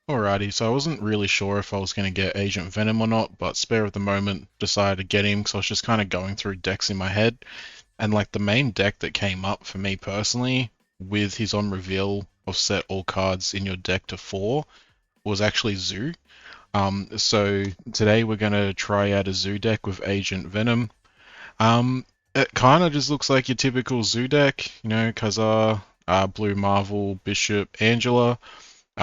Alrighty, so I wasn't really sure if I was going to get Agent Venom or not, but spare of the moment decided to get him because I was just kind of going through decks in my head. And like the main deck that came up for me personally with his on reveal of set all cards in your deck to four was actually Zoo. So today we're going to try out a Zoo deck with Agent Venom. It kind of just looks like your typical Zoo deck, you know, Kazar, Blue Marvel, Bishop, Angela.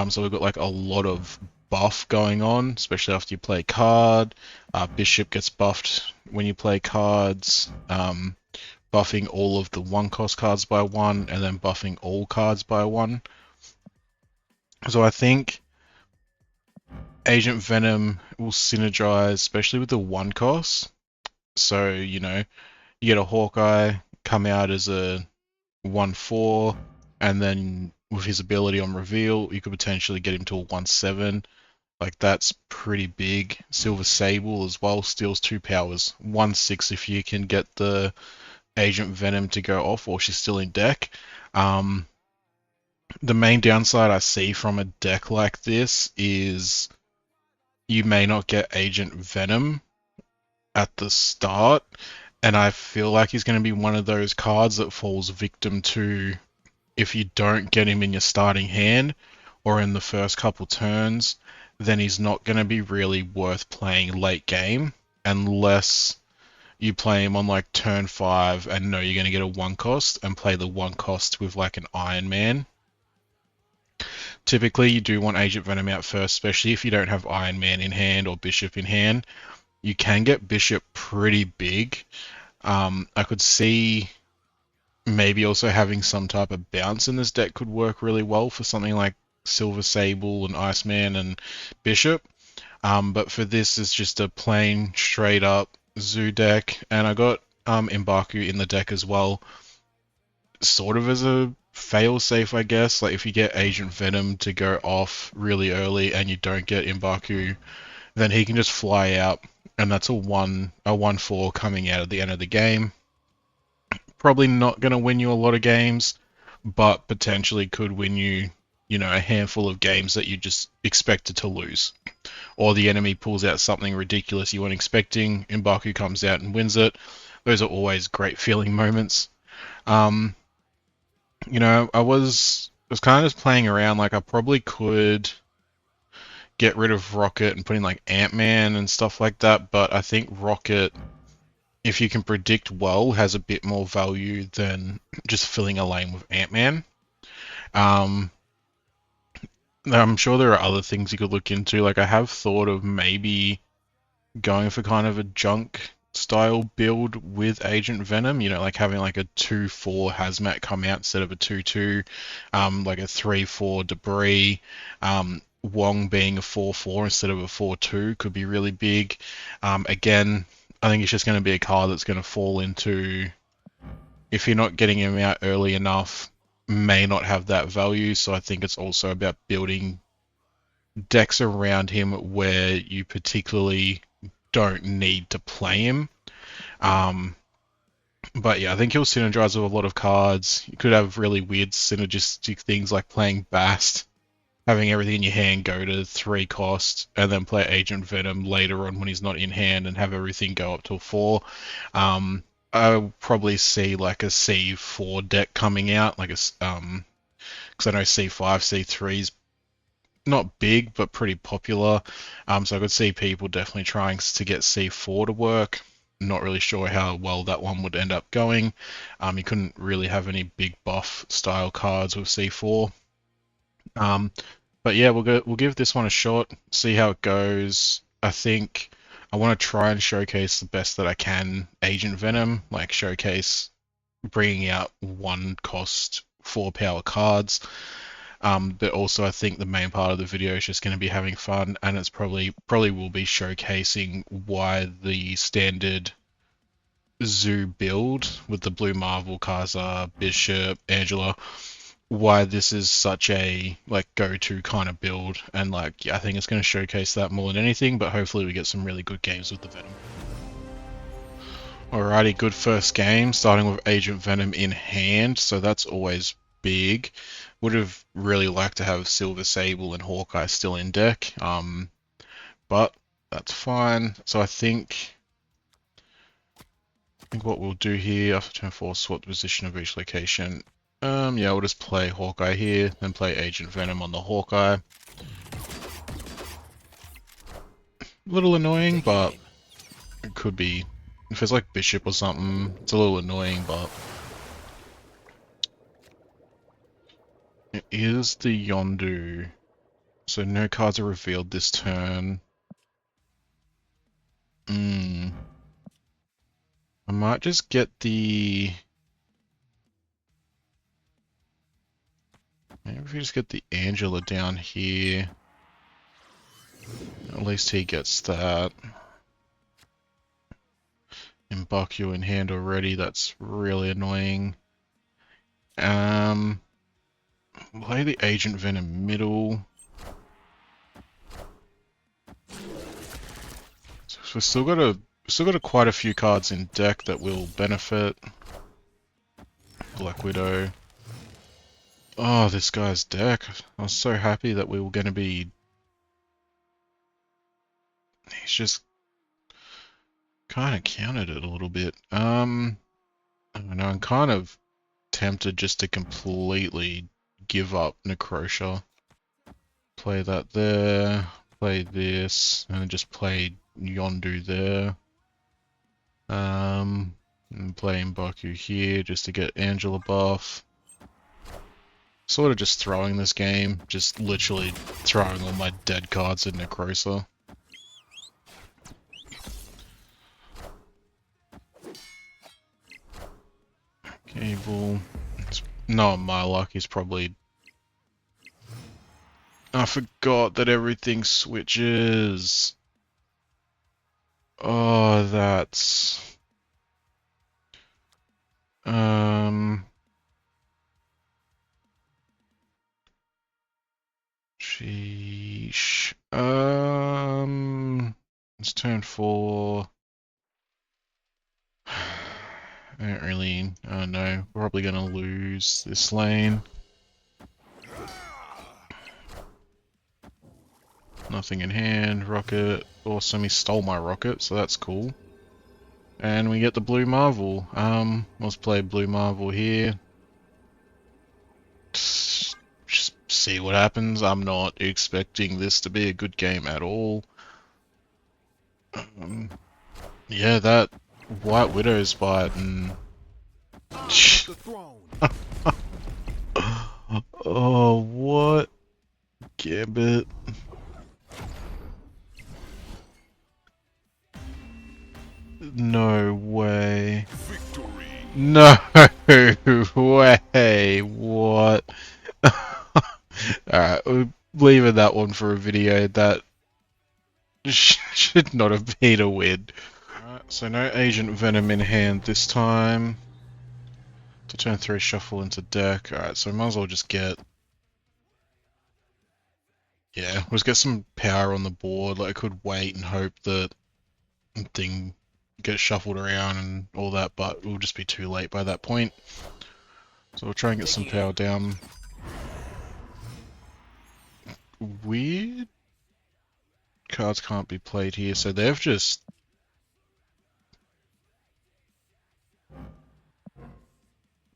So we've got like a lot of buff going on, especially after you play a card. Bishop gets buffed when you play cards, buffing all of the one cost cards by one, and then buffing all cards by one. So I think Agent Venom will synergize, especially with the one cost. So, you know, you get a Hawkeye come out as a 1/4, and then with his ability on reveal, you could potentially get him to a 1/7. Like that's pretty big. Silver Sable as well steals two powers. 1/6 if you can get the Agent Venom to go off or she's still in deck. Um, the main downside I see from a deck like this is you may not get Agent Venom at the start, and I feel like he's going to be one of those cards that falls victim to if you don't get him in your starting hand or in the first couple turns, then he's not going to be really worth playing late game unless you play him on like turn 5 and know you're going to get a one cost and play the one cost with like an Iron Man. Typically, you do want Agent Venom out first, especially if you don't have Iron Man in hand or Bishop in hand. You can get Bishop pretty big. I could see maybe also having some type of bounce in this deck could work really well for something like Silver Sable and Iceman and Bishop. But for this, it's just a plain straight up Zoo deck, and I got M'Baku in the deck as well, sort of as a fail safe, I guess. Like if you get Agent Venom to go off really early and you don't get M'Baku, then he can just fly out, and that's a 1/4 coming out at the end of the game. Probably not going to win you a lot of games, but potentially could win you, you know, a handful of games that you just expected to lose. Or the enemy pulls out something ridiculous you weren't expecting, and Baku comes out and wins it. Those are always great feeling moments. Um, you know, I was kind of just playing around. Like I probably could get rid of Rocket and put in like Ant-Man and stuff like that, but I think Rocket, if you can predict well, has a bit more value than just filling a lane with Ant-Man. Um, I'm sure there are other things you could look into. Like I have thought of maybe going for kind of a junk style build with Agent Venom, you know, like having like a 2/4 hazmat come out instead of a 2/2, like a 3/4 debris, Wong being a 4/4 instead of a 4/2 could be really big. Again, I think it's just going to be a card that's going to fall into, if you're not getting him out early enough, may not have that value. So I think it's also about building decks around him where you particularly don't need to play him. Um, but yeah, I think he'll synergize with a lot of cards. You could have really weird synergistic things like playing Bast, having everything in your hand go to 3 cost, and then play Agent Venom later on when he's not in hand and have everything go up to 4. I'll probably see like a C4 deck coming out, like because I know C5, C3's not big but pretty popular. So I could see people definitely trying to get C4 to work. Not really sure how well that one would end up going. You couldn't really have any big buff style cards with C4. Um, but yeah, we'll give this one a shot, see how it goes. I think I want to try and showcase the best that I can Agent Venom, like showcase bringing out one cost 4 power cards. But also I think the main part of the video is just going to be having fun, and it's probably will be showcasing why the standard Zoo build with the Blue Marvel, Kaza, Bishop, Angela, why this is such a like go-to kind of build, and like yeah, I think it's going to showcase that more than anything. But hopefully we get some really good games with the Venom. Alrighty, good first game, starting with Agent Venom in hand, so that's always big. would have really liked to have Silver Sable and Hawkeye still in deck, but that's fine. So I think what we'll do here after turn 4, swap the position of each location. Yeah, we'll just play Hawkeye here, then play Agent Venom on the Hawkeye. A little annoying, but it could be. If it's like Bishop or something, it's a little annoying, but it is the Yondu. So no cards are revealed this turn. I might just get the... Maybe if we just get the Angela down here. At least he gets that. Mbaku in hand already, that's really annoying. Play the Agent Venom middle. So we've still got quite a few cards in deck that will benefit. Black Widow. Oh, this guy's deck. I was so happy that we were going to be... He's just kind of countered it a little bit. I don't know, I'm kind of tempted just to completely give up Necrosha. Play that there, play this, and then just play Yondu there. And play Mbaku here just to get Angela buff. Sort of just throwing this game, just literally throwing all my dead cards in Necrosa. Cable. It's not my luck, he's probably... I forgot that everything switches. Oh, that's... Sheesh. It's turn 4. I don't really, know. We're probably gonna lose this lane. Nothing in hand. Rocket. Awesome, he stole my rocket, so that's cool. And we get the Blue Marvel. Let's play Blue Marvel here. Just see what happens. I'm not expecting this to be a good game at all. Yeah, that White Widow's bite and... Oh, what? Gambit. No way. Victory. No way. What? Alright, we're leaving that one for a video. That should not have been a win. Alright, so no Agent Venom in hand this time. To turn 3, shuffle into deck. Alright, so might as well just get... Yeah, we'll just get some power on the board. Like, I could wait and hope that thing gets shuffled around and all that, but it will just be too late by that point. So we'll try and get some power down. Weird cards can't be played here, so they've just...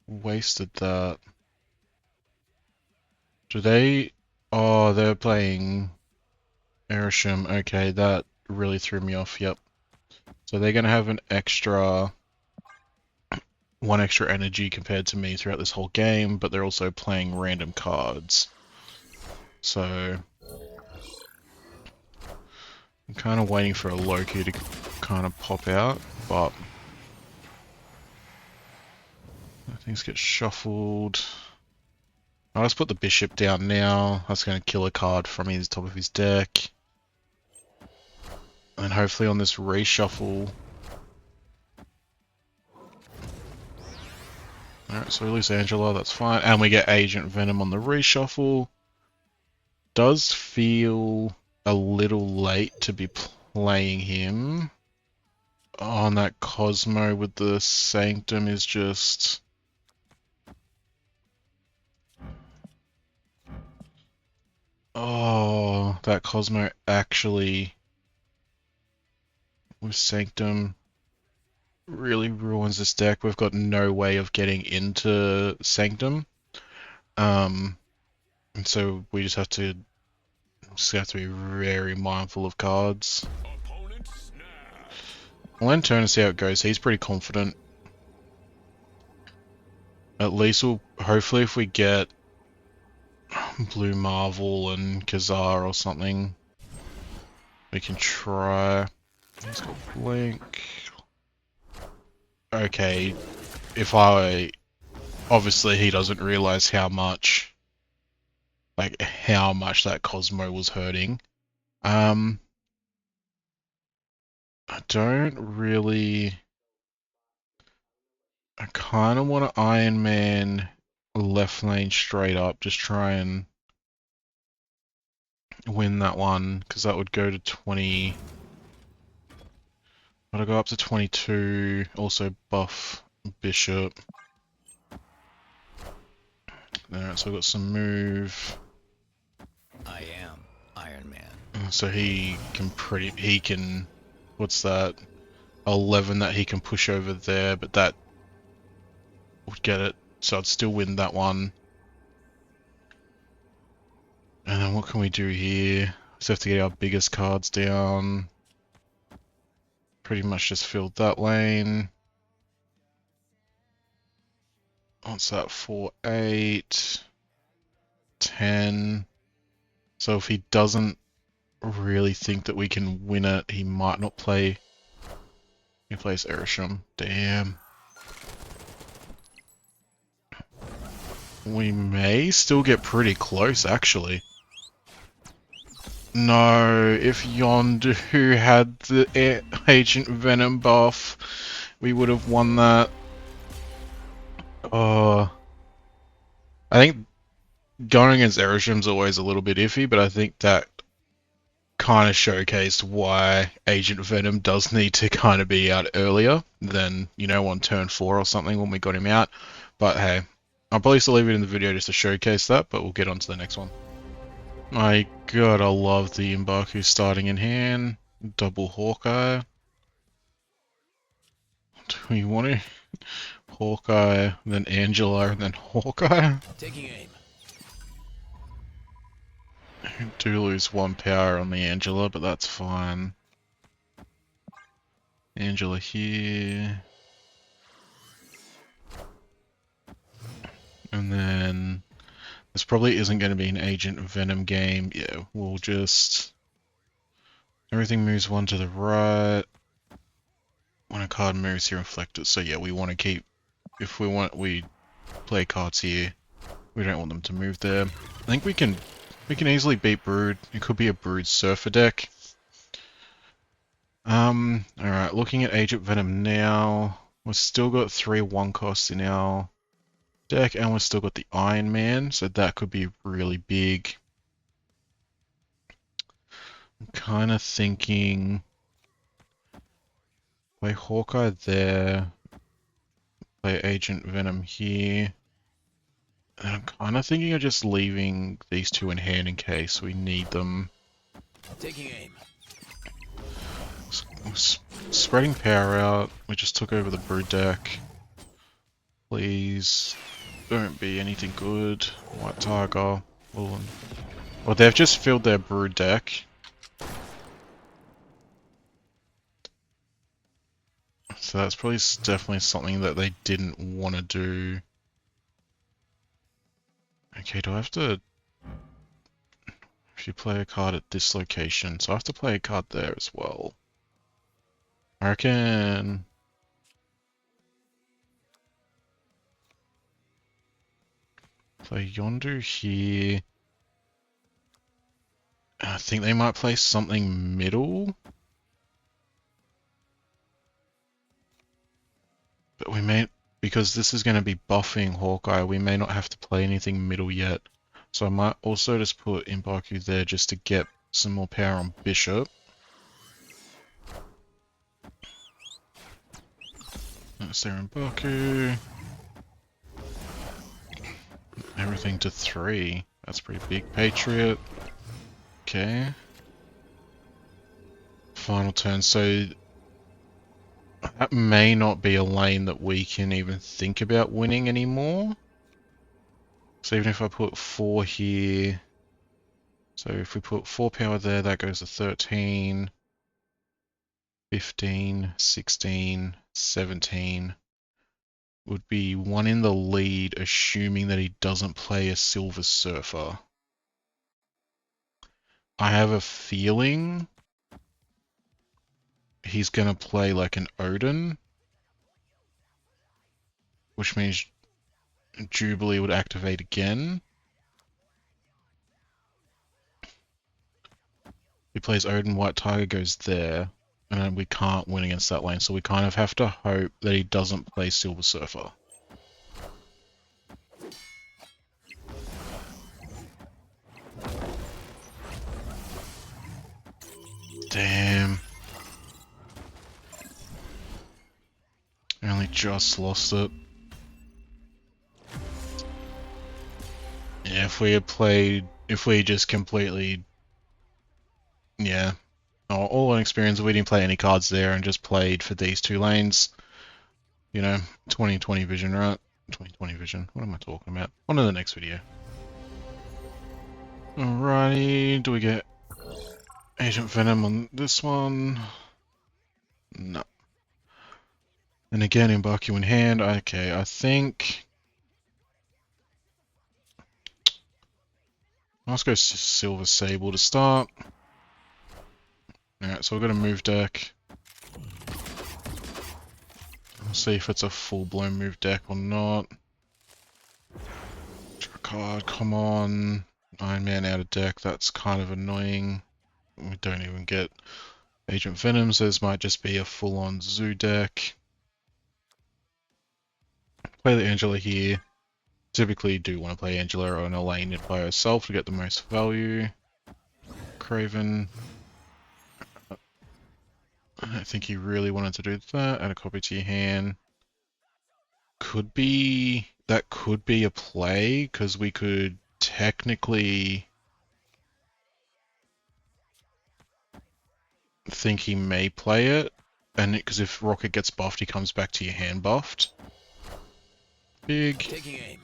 wasted that. Do they... Oh, they're playing Erisham. Okay, that really threw me off, yep. So they're going to have an extra... one extra energy compared to me throughout this whole game, but they're also playing random cards. So... I'm kind of waiting for a Loki to kind of pop out, but... things get shuffled. I'll just put the bishop down now. That's going to kill a card from his top of his deck. And hopefully on this reshuffle... Alright, so we lose Angela, that's fine. And we get Agent Venom on the reshuffle. Does feel a little late to be playing him. Oh, and that Cosmo with the Sanctum is just... Oh, that Cosmo actually with Sanctum really ruins this deck. We've got no way of getting into Sanctum. And so we just have to be very mindful of cards. I'll end turn and see how it goes. He's pretty confident. At least hopefully if we get Blue Marvel and Kazar or something, we can try. He's got Blink. Okay, obviously he doesn't realize how much that Cosmo was hurting. I don't really. I kind of want to Iron Man left lane straight up, just try and win that one, because that would go to 20. I'll go up to 22, also buff Bishop. Alright, so I've got some move. I am Iron Man. So what's that? 11 that he can push over there, but that would get it, so I'd still win that one. And then what can we do here? Just have to get our biggest cards down. Pretty much just filled that lane. What's that? 4, 8, 10. So if he doesn't really think that we can win it, he might not play. He plays Erisham. Damn. We may still get pretty close, actually. No, if Yondu had the Agent Venom buff, we would have won that. I think going against Erisham's always a little bit iffy, but I think that kind of showcased why Agent Venom does need to kind of be out earlier than, on turn 4 or something when we got him out. But hey, I'll probably still leave it in the video just to showcase that, but we'll get on to the next one. My god, I love the M'Baku starting in hand. Double Hawkeye. Do we want to? Hawkeye, then Angela, and then Hawkeye? Taking aim. I do lose 1 power on the Angela, but that's fine. Angela here. And then this probably isn't going to be an Agent Venom game. Yeah, we'll just... Everything moves 1 to the right. When a card moves, you reflect it. So yeah, we want to keep... If we play cards here, we don't want them to move there. I think we can easily beat Brood. It could be a Brood Surfer deck. Alright, looking at Agent Venom now. We've still got 3 1 costs in our deck, and we've still got the Iron Man, so that could be really big. I'm kind of thinking... Play Hawkeye there. Play Agent Venom here. And I'm kind of thinking of just leaving these 2 in hand in case we need them. Taking aim. Spreading power out. We just took over the Brood deck. Please don't be anything good. White Tiger. Well, they've just filled their Brood deck. So that's probably definitely something that they didn't want to do. Okay, do I have to... If you play a card at this location, so I have to play a card there as well. I reckon... Play Yondu here. I think they might play something middle. But we may... Because this is going to be buffing Hawkeye, we may not have to play anything middle yet. So I might also just put M'Baku there just to get some more power on Bishop. That's their M'Baku. Everything to 3. That's pretty big. Patriot. Okay. Final turn, so that may not be a lane that we can even think about winning anymore. So even if I put 4 here, so if we put 4 power there, that goes to 13, 15, 16, 17. Would be 1 in the lead, assuming that he doesn't play a Silver Surfer. I have a feeling he's going to play like an Odin, which means Jubilee would activate again. He plays Odin, White Tiger goes there, and then we can't win against that lane, so we kind of have to hope that he doesn't play Silver Surfer. Damn. I only just lost it. Yeah, if we just completely, yeah, all unexperienced, we didn't play any cards there and just played for these 2 lanes, you know, 20/20 vision, right? 20/20 vision, what am I talking about? On to the next video. Alrighty, do we get Agent Venom on this one? No. And again, Embark you in hand. Okay, I think let's go Silver Sable to start. Alright, so we've got a move deck. We'll see if it's a full-blown move deck or not. Draw a card, come on. Iron Man out of deck, that's kind of annoying. We don't even get Agent Venom, so this might just be a full-on Zoo deck. Play the Angela here. Typically you do want to play Angela on a lane by herself to get the most value. Craven. I don't think he really wanted to do that. Add a copy to your hand. That could be a play, because we could technically think he may play it, and because if Rocket gets buffed, he comes back to your hand buffed. Big. Taking aim.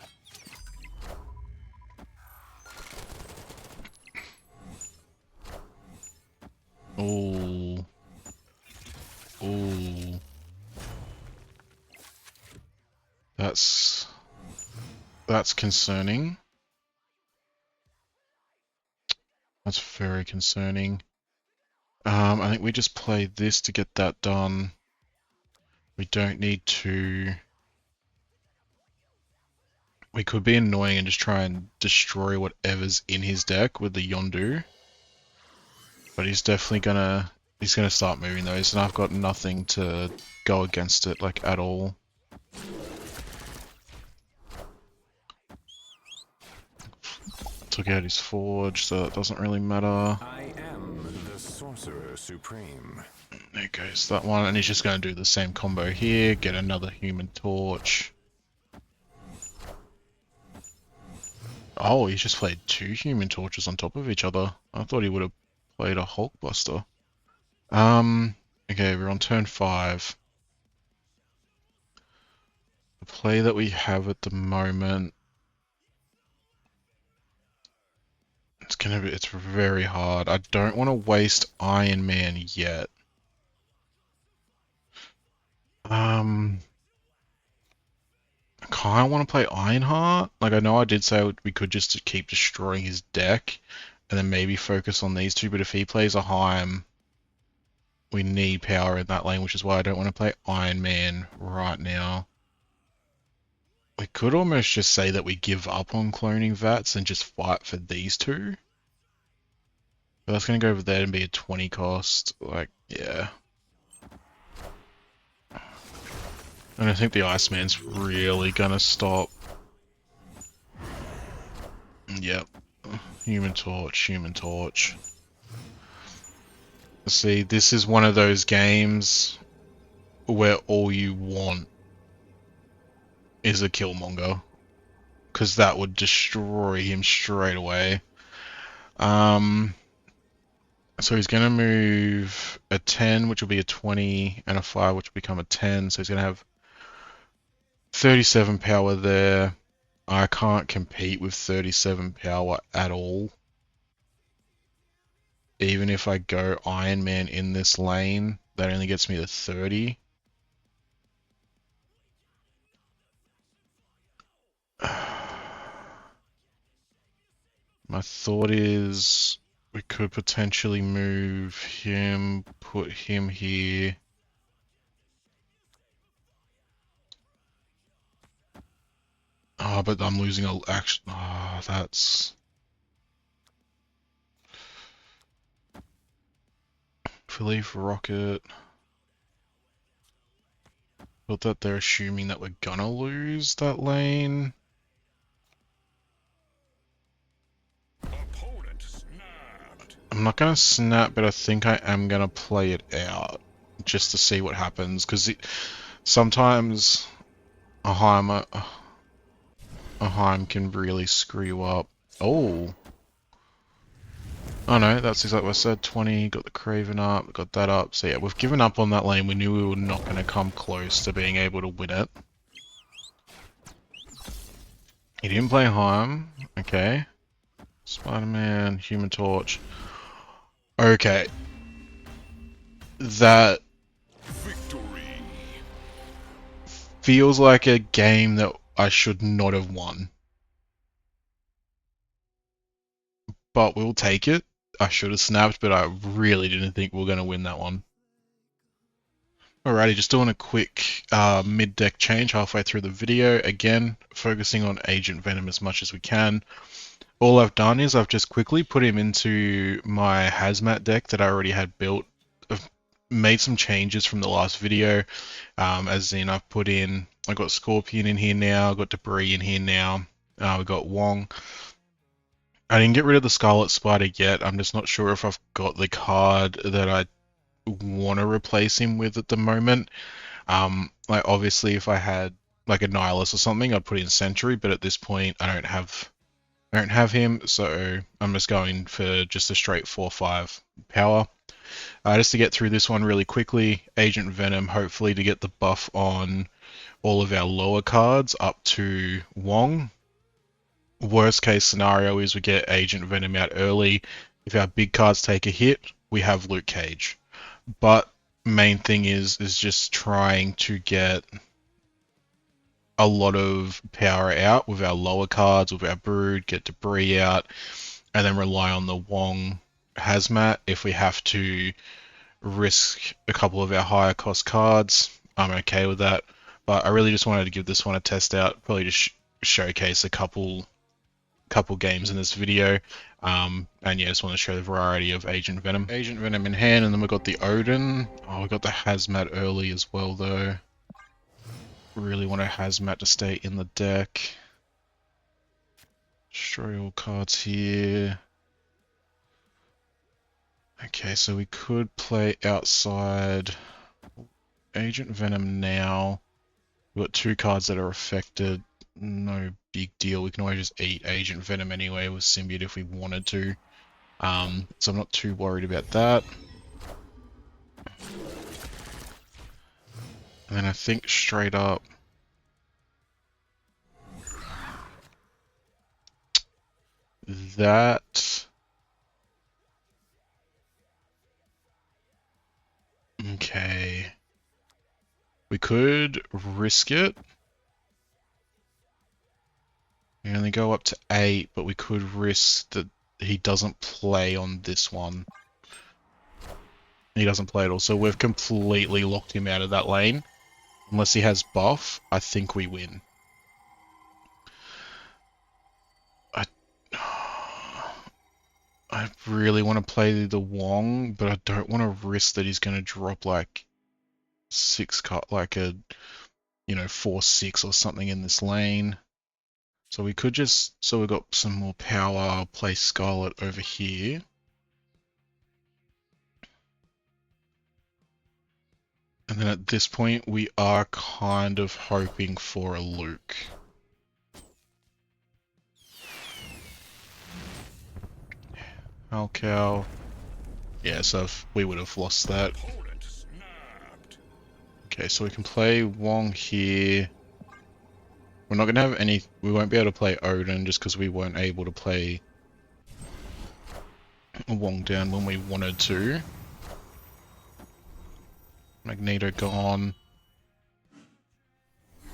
Ooh. Ooh. That's concerning. That's very concerning. I think we just play this to get that done. We don't need to... We could be annoying and just try and destroy whatever's in his deck with the Yondu. But he's definitely gonna... He's gonna start moving those, and I've got nothing to go against it, like, at all. Took out his Forge, so that doesn't really matter. I am the Sorcerer Supreme. There goes that one, and he's just gonna do the same combo here, get another Human Torch. Oh, he's just played 2 Human Torches on top of each other. I thought he would have played a Hulkbuster. Okay, we're on turn 5. The play that we have at the moment... It's very hard. I don't want to waste Iron Man yet. I kind of want to play Ironheart. Like, I know I did say we could just keep destroying his deck and then maybe focus on these 2, but if he plays a Heim, we need power in that lane, which is why I don't want to play Iron Man right now. We could almost just say that we give up on cloning Vats and just fight for these 2. But that's going to go over there and be a 20 cost. Like, yeah. And I think the Iceman's really going to stop. Yep. Human Torch, Human Torch. See, this is one of those games where all you want is a Killmonger, because that would destroy him straight away. So he's going to move a 10, which will be a 20, and a 5, which will become a 10. So he's going to have 37 power there. I can't compete with 37 power at all. Even if I go Iron Man in this lane, that only gets me to 30. My thought is we could potentially move him, put him here. Oh, but I'm losing a action. Oh, that's... If we leave Rocket... But that they're assuming that we're gonna lose that lane. Opponent snapped. I'm not gonna snap, but I think I am gonna play it out. Just to see what happens, because sometimes a Heim can really screw you up. Oh! Oh no, that's exactly what I said. 20, got the Craven up, got that up. So yeah, we've given up on that lane. We knew we were not going to come close to being able to win it. He didn't play Heim. Okay. Spider-Man, Human Torch. Okay. That Victory. feels like a game that I should not have won. But we'll take it. I should have snapped, but I really didn't think we were going to win that one. Alrighty, just doing a quick mid-deck change halfway through the video. Again, focusing on Agent Venom as much as we can. All I've done is I've just quickly put him into my Hazmat deck that I already had built. I've made some changes from the last video, as in I've got Scorpion in here now, I've got Debris in here now, we've got Wong. I didn't get rid of the Scarlet Spider yet. I'm just not sure if I've got the card that I want to replace him with at the moment. Like obviously if I had like a Nihilus or something, I'd put in Sentry, but at this point I don't have him, so I'm just going for just a straight 4/5 power. Just to get through this one really quickly, Agent Venom, hopefully to get the buff on all of our lower cards up to Wong. Worst case scenario is we get Agent Venom out early. If our big cards take a hit, we have Luke Cage. But main thing is just trying to get a lot of power out with our lower cards, with our Brood, get Debris out, and then rely on the Wong Hazmat if we have to risk a couple of our higher cost cards. I'm okay with that, but I really just wanted to give this one a test out, probably just showcase a couple games in this video. And yeah, just want to show the variety of Agent Venom. Agent Venom in hand, and then we've got the Odin. Oh, we got the Hazmat early as well though. Really want a Hazmat to stay in the deck. Destroy all cards here. Okay, so we could play outside Agent Venom now. We've got 2 cards that are affected. No big deal. We can always just eat Agent Venom anyway with Symbiote if we wanted to. So I'm not too worried about that. And then I think straight up that... Okay. We could risk it. We only go up to 8, but we could risk that he doesn't play on this one. He doesn't play at all, so we've completely locked him out of that lane. Unless he has buff, I think we win. I really want to play the Wong, but I don't want to risk that he's going to drop like 6 like a 4/6 or something in this lane. So we could just, so we've got some more power, I'll play Scarlet over here. And then at this point, we are kind of hoping for a Luke. Halcow. Yeah, so if we would have lost that. Opponent snapped. Okay, so we can play Wong here. We're not gonna have any. We won't be able to play Odin just because we weren't able to play Wong down when we wanted to. Magneto gone.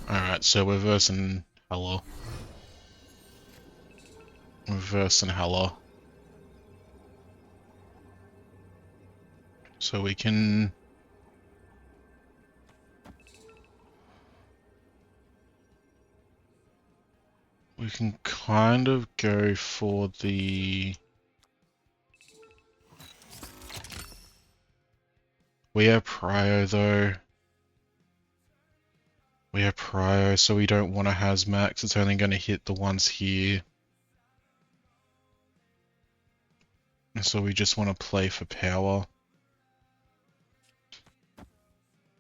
Alright, so we're versing Hela. We're versing Hela. So we can... We can kind of go for the... We have Prio though. We have Prio, so we don't want a Hazmat, it's only going to hit the ones here. So we just want to play for power.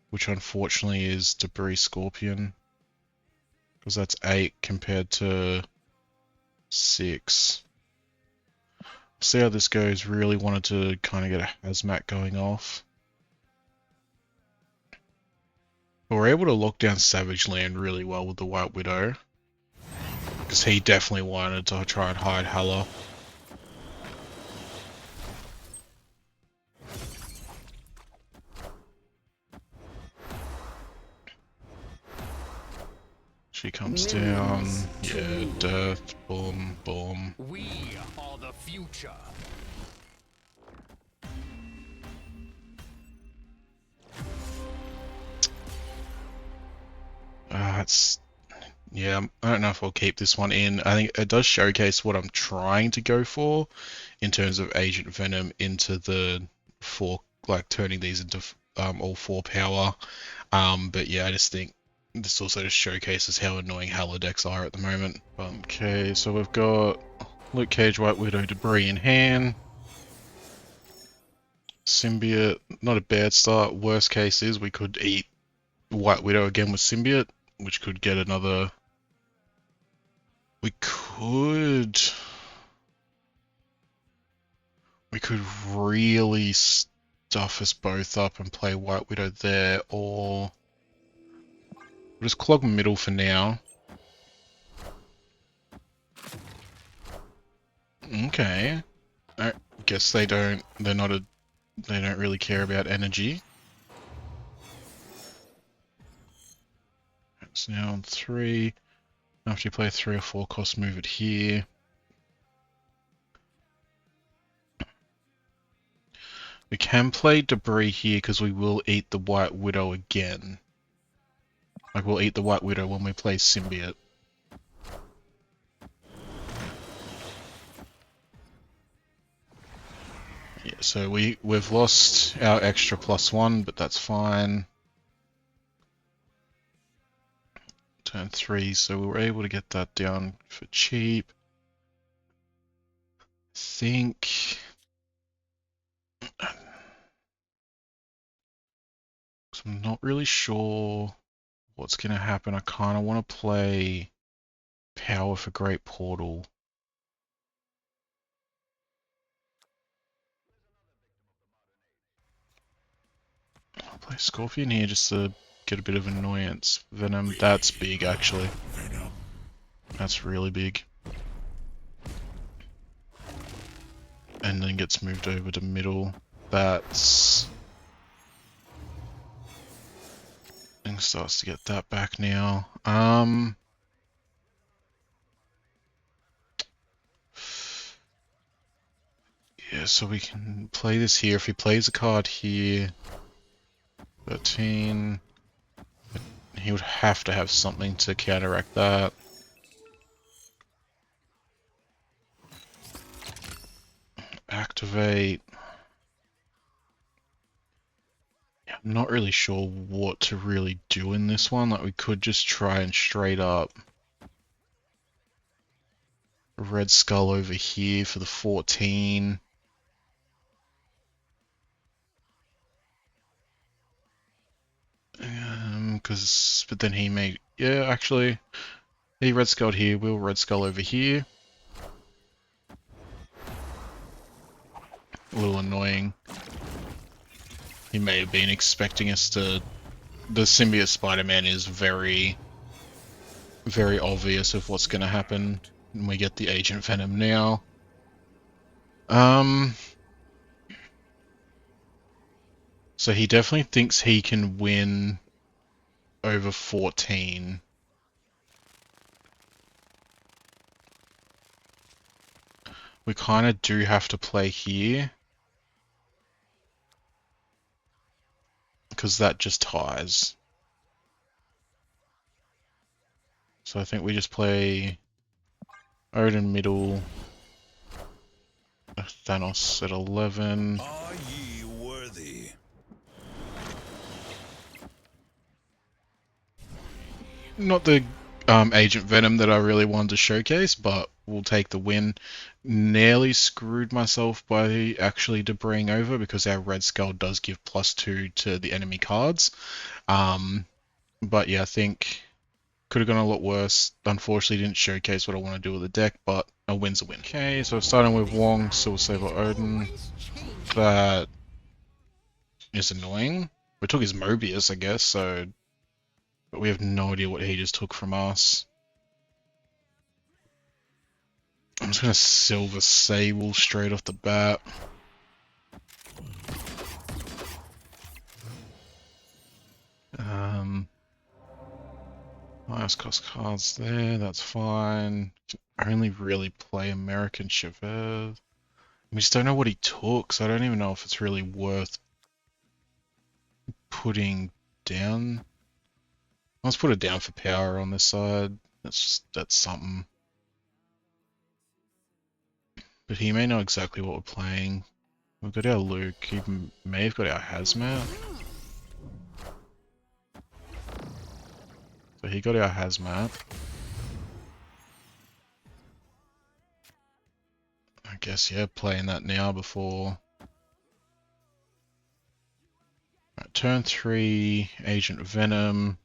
Which unfortunately is Debris Scorpion. Because that's 8 compared to 6. See how this goes. Really wanted to kind of get a Hazmat going off. But we're able to lock down Savage Land really well with the White Widow. Because he definitely wanted to try and hide Hela. She comes down. Yeah, death. Boom, boom. We are the future. It's... Yeah, I don't know if I'll keep this one in. I think it does showcase what I'm trying to go for in terms of Agent Venom into the 4, like turning these into all 4 power. But yeah, I just think this also just showcases how annoying Halodex are at the moment. Okay, so we've got Luke Cage, White Widow, Debris in hand. Symbiote, not a bad start. Worst case is we could eat White Widow again with Symbiote, which could get another... We could really stuff us both up and play White Widow there, or we'll just clog middle for now. Okay. I guess they don't really care about energy. It's now on 3. After you play 3 or 4 cost, move it here. We can play Debris here because we will eat the White Widow again. Like, we'll eat the White Widow when we play Symbiote. Yeah, so we've lost our extra +1, but that's fine. Turn 3, so we were able to get that down for cheap. I think... So I'm not really sure what's going to happen. I kind of want to play Power for Great Portal. I'll play Scorpion here just to get a bit of annoyance. Venom, that's big actually. Venom. That's really big. And then gets moved over to middle. That's... And starts to get that back now. Yeah, so we can play this here. If he plays a card here, 13, he would have to have something to counteract that. Activate. I'm not really sure what to really do in this one. Like, we could just try and straight up Red Skull over here for the 14. But then he may, yeah, actually, he Red Skull here, we'll Red Skull over here. A little annoying. He may have been expecting us to... The symbiote Spider-Man is very, very obvious of what's going to happen when we get the Agent Venom now. So he definitely thinks he can win over 14. We kind of do have to play here, because that just ties. So I think we just play Odin middle, Thanos at 11. Are ye worthy? Not the Agent Venom that I really wanted to showcase, but we'll take the win. Nearly screwed myself by actually debris over, because our Red Skull does give +2 to the enemy cards. But yeah, I think could have gone a lot worse. Unfortunately, didn't showcase what I want to do with the deck, but a win's a win. Okay, so starting with Wong, Silver Saber Odin. That is annoying. We took his Mobius, I guess, so... But we have no idea what he just took from us. I'm just gonna Silver Sable straight off the bat. Highest cost cards there, that's fine. Can only really play American Chavez. We just don't know what he took, so I don't even know if it's really worth putting down. Let's put it down for power on this side. That's something. But he may know exactly what we're playing. We've got our Luke. He may have got our Hazmat. So he got our Hazmat. I guess, yeah, playing that now before... Right, turn 3, Agent Venom.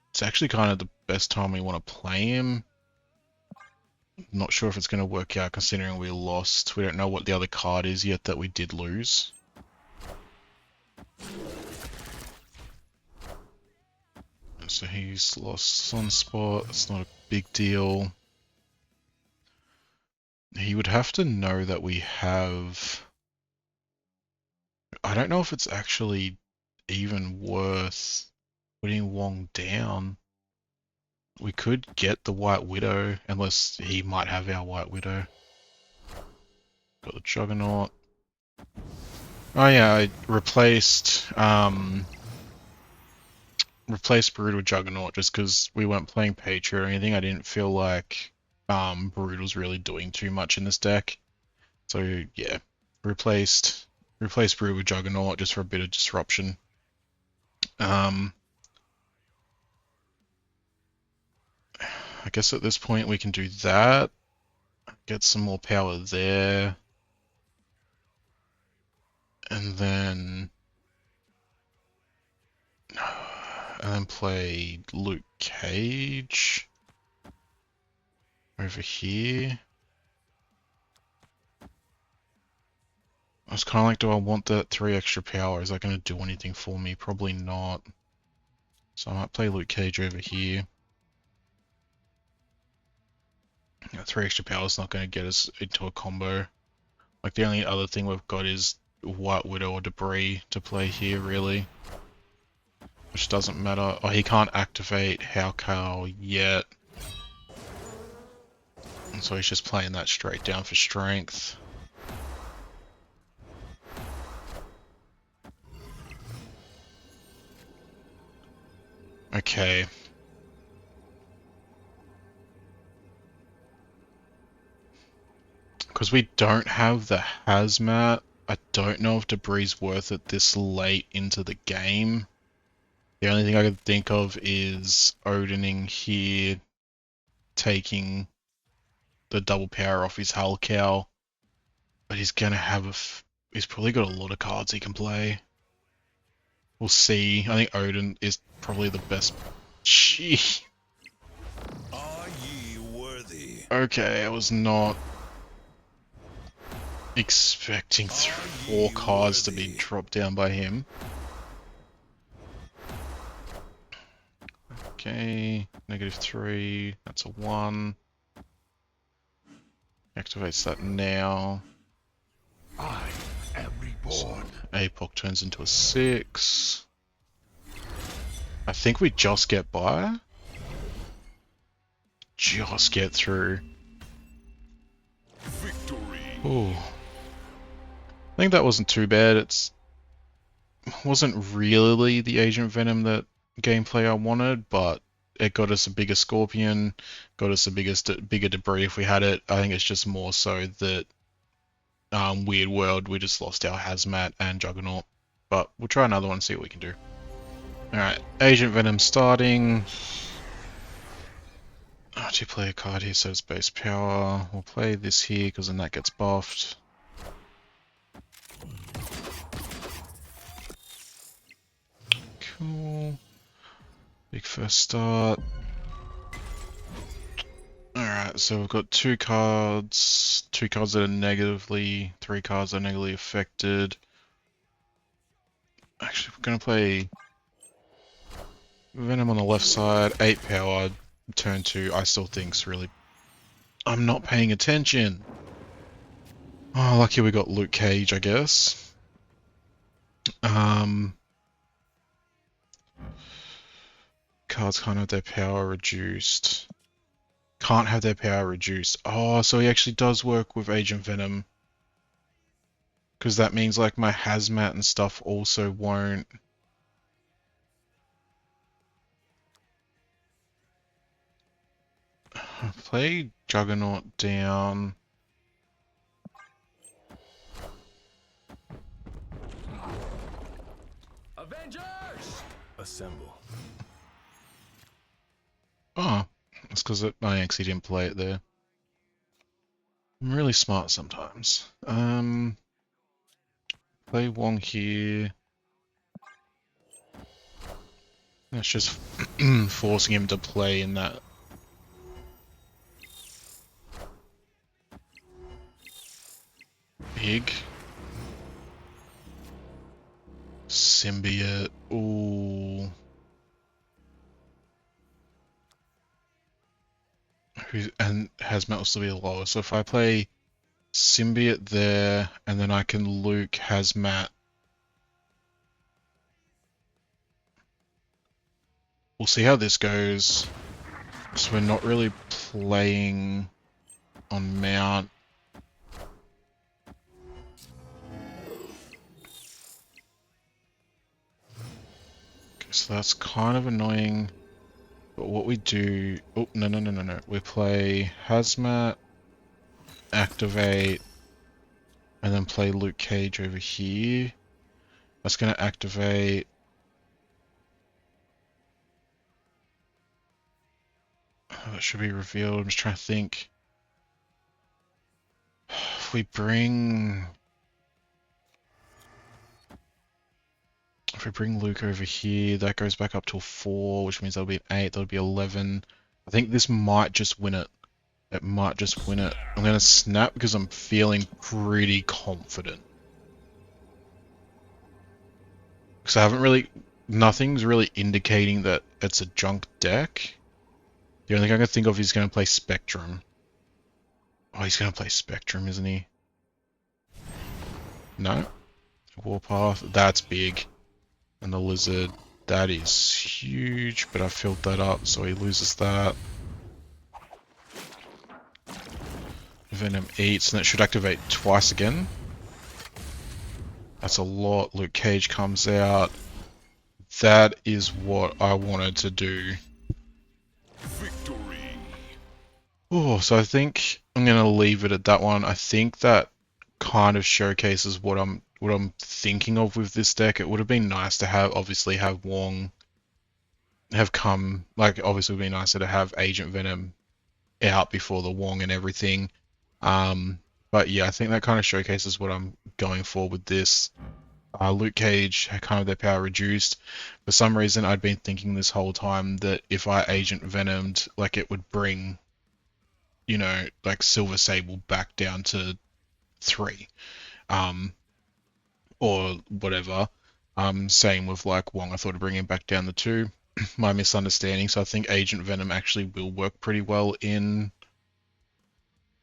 It's actually kind of the best time we want to play him. Not sure if it's going to work out considering we lost. We don't know what the other card is yet that we did lose. So he's lost Sunspot, it's not a big deal. He would have to know that we have... I don't know if it's actually even worth putting Wong down. We could get the White Widow, unless he might have our White Widow. Got the Juggernaut. Oh yeah, I replaced Brood with Juggernaut just because we weren't playing Patriot or anything. I didn't feel like Brood was really doing too much in this deck. So yeah, replaced Brood with Juggernaut just for a bit of disruption. I guess at this point we can do that. Get some more power there. And then play Luke Cage over here. I was kind of like, do I want that 3 extra power? Is that going to do anything for me? Probably not. So I might play Luke Cage over here. That 3 extra power is not going to get us into a combo. Like the only other thing we've got is White Widow or Debris to play here, really. Which doesn't matter. Oh, he can't activate Howcow yet. And so he's just playing that straight down for strength. Okay. Because we don't have the Hazmat, I don't know if Debris is worth it this late into the game. The only thing I can think of is Odining here, taking the double power off his Hull Cow. But he's gonna have he's probably got a lot of cards he can play. We'll see. I think Odin is probably the best. Gee. Are ye worthy? Okay, I was not expecting 4 cards to be dropped down by him. Okay, -3, that's a 1. Activates that now. I am reborn. APOC turns into a 6. I think we just get by. Just get through. Victory. Ooh. I think that wasn't too bad. Wasn't really the Agent Venom that gameplay I wanted, but it got us a bigger Scorpion, got us a bigger debris if we had it. I think it's just more so that Weird World, we just lost our Hazmat and Juggernaut. But we'll try another one, see what we can do. Alright, Agent Venom starting. Two-player card here, so it's base power. We'll play this here, because then that gets buffed. Cool. Big first start. Alright, so we've got 2 cards. 2 cards that are negatively, 3 cards that are negatively affected. Actually, we're going to play Venom on the left side, 8 power, turn 2. I still think's really... I'm not paying attention! Oh, lucky we got Luke Cage, I guess. Cards can't have their power reduced. Can't have their power reduced. Oh, so he actually does work with Agent Venom. Because that means like my Hazmat and stuff also won't. Play Juggernaut down. Avengers! Assemble. Oh, that's because I actually didn't play it there. I'm really smart sometimes. Play Wong here. That's just forcing him to play in that. Big. Symbiote. Ooh. And Hazmat will still be lower. So if I play Symbiote there, and then I can Luke Hazmat. We'll see how this goes. So we're not really playing on Mount. Okay, so that's kind of annoying. But what we do... Oh, no. We play Hazmat, activate, and then play Luke Cage over here. That's going to activate... Oh, that should be revealed. I'm just trying to think. If we bring Luke over here, that goes back up to a 4, which means that'll be an 8, that'll be 11. I think this might just win it. It might just win it. I'm going to snap because I'm feeling pretty confident. Because I haven't really... Nothing's really indicating that it's a junk deck. The only thing I can think of is he's going to play Spectrum. Oh, he's going to play Spectrum, isn't he? No? Warpath. That's big. And the Lizard. That is huge, but I filled that up, so he loses that. Venom eats, and it should activate twice again. That's a lot. Luke Cage comes out. That is what I wanted to do. Victory. Oh, so I think I'm gonna leave it at that one. I think that kind of showcases what I'm thinking of with this deck. It would have been nice to obviously have Wong have come, like obviously it would be nicer to have Agent Venom out before the Wong and everything. But yeah, I think that kind of showcases what I'm going for with this. Luke Cage had kind of their power reduced. For some reason, I'd been thinking this whole time that if I Agent Venomed, like it would bring, you know, like Silver Sable back down to 3, or whatever. Same with like Wong. I thought of bringing him back down to 2. My misunderstanding. So I think Agent Venom actually will work pretty well in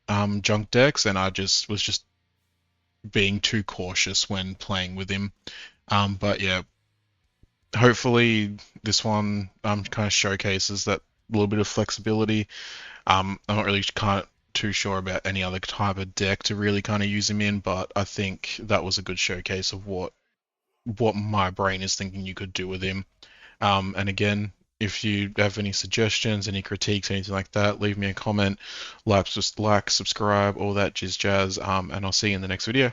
junk decks, and I was just being too cautious when playing with him. But yeah, hopefully this one kind of showcases that little bit of flexibility. I'm not really kind of too sure about any other type of deck to really kind of use him in, but I think that was a good showcase of what my brain is thinking you could do with him. And again, if you have any suggestions, any critiques, anything like that, leave me a comment, like, subscribe, all that jizz jazz, and I'll see you in the next video.